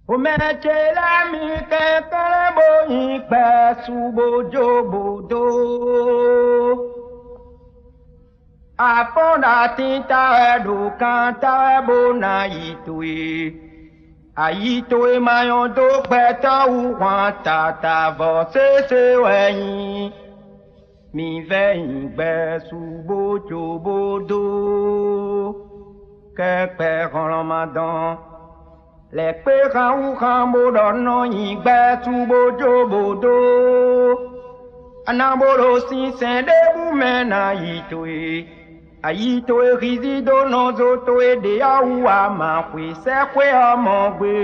O mechela mi kekele boyin pe subojo bodo. Aponda tinta edo kanta ebona itwe. Aitwe mayon do peta ou tata vose se weyin. Mi veyin be subojo bodo. Kepe Ramadan. Les péras ou rambodono yigbe tubojo bodo. Anambolo si sende bumena yitoe. Ayitoe rizido no zotoe de awa ma kwe se kwe amogwe.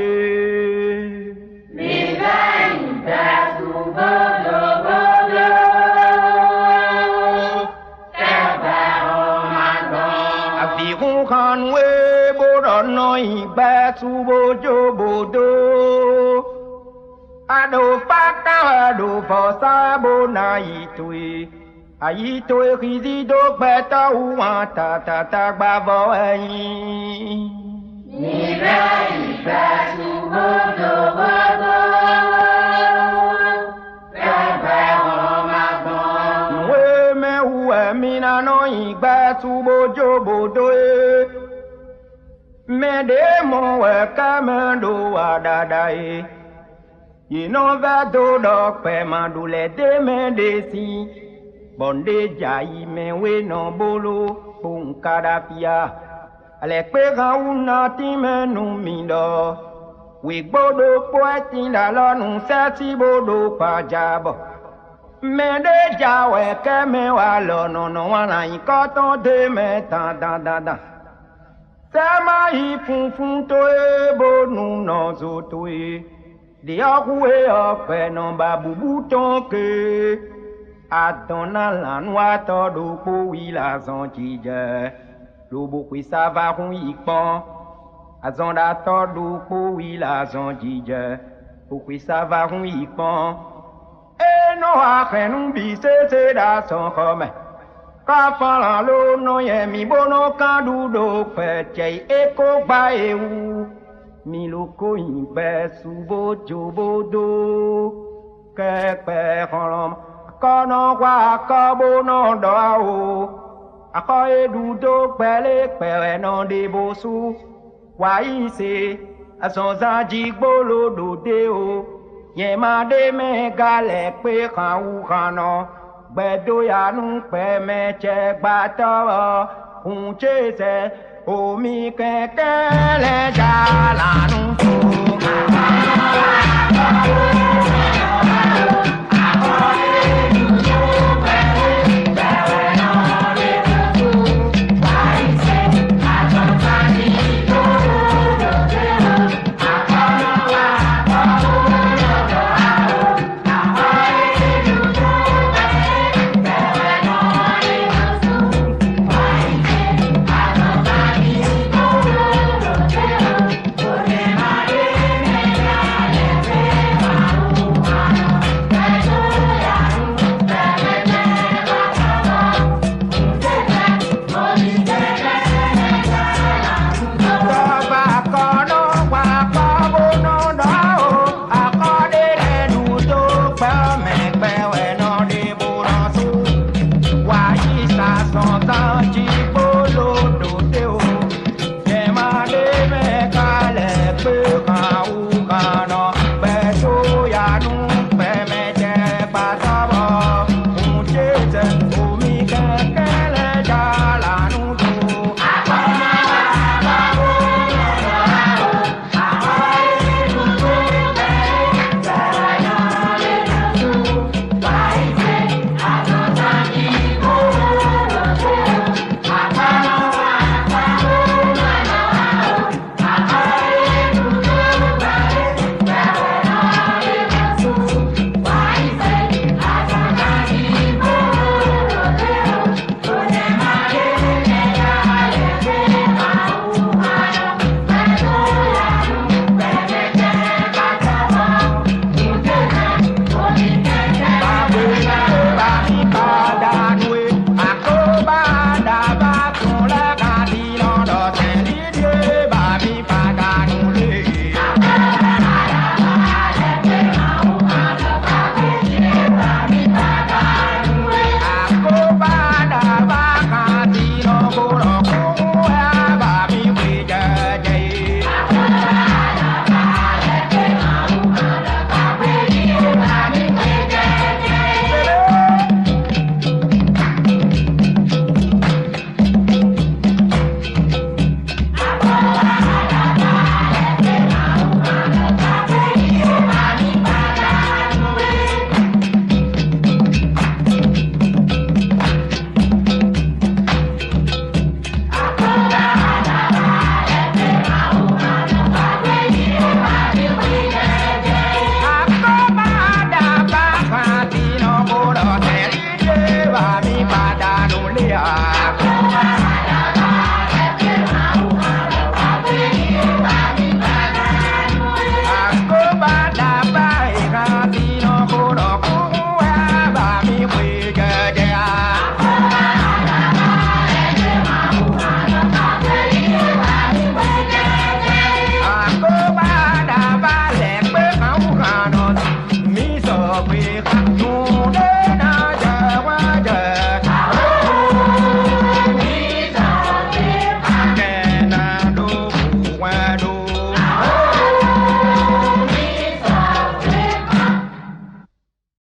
Mi vayigbe tubojo bodo. Kebe Ramadan. Avirun kanwe bodono yigbe tubojo bodo. Ado faka ado fosa bona yitoe. Ayitoe rizido beta uwa tata gbavo eyin. Mi vayigbe tubojo bodo. Kebe Ramadan. Nwe me uwe mina no yigbe tubojo bodo e. Me de mo we kamendo adada e. Yino va do pe mandule de me de si. Bonde jai me we no bolo pun kadapia. Ale pega una ti me nu mindo. We bodo poeti da lonu seti bodo pajabo. Me de jawe ke me wa lo no wana ikoto de me ta. Sama hi funfun to e bonu no zo to e. Di akwe akwe no babubu tonke. Adona lanwa todo po wila zonjije. Lobo kwe sava kun yikpon. Azonda todo po wila zonjije. Pokwe sava kun yikpon. No akenu bi se da son kome. Ka fala lo no ye mi bono kandu do peche eko gba ewu. Mi loko yinbe subojo bodo. Kepe kolom. Kono wa kobo no do o. Ako edu do pele pere no de bosu. Wa ise asonza jigbolo do de o. Ye ma de me gale pe kan u kano. Gbedo ya nu pe me che gbato. Un chese omi keke le jala nu.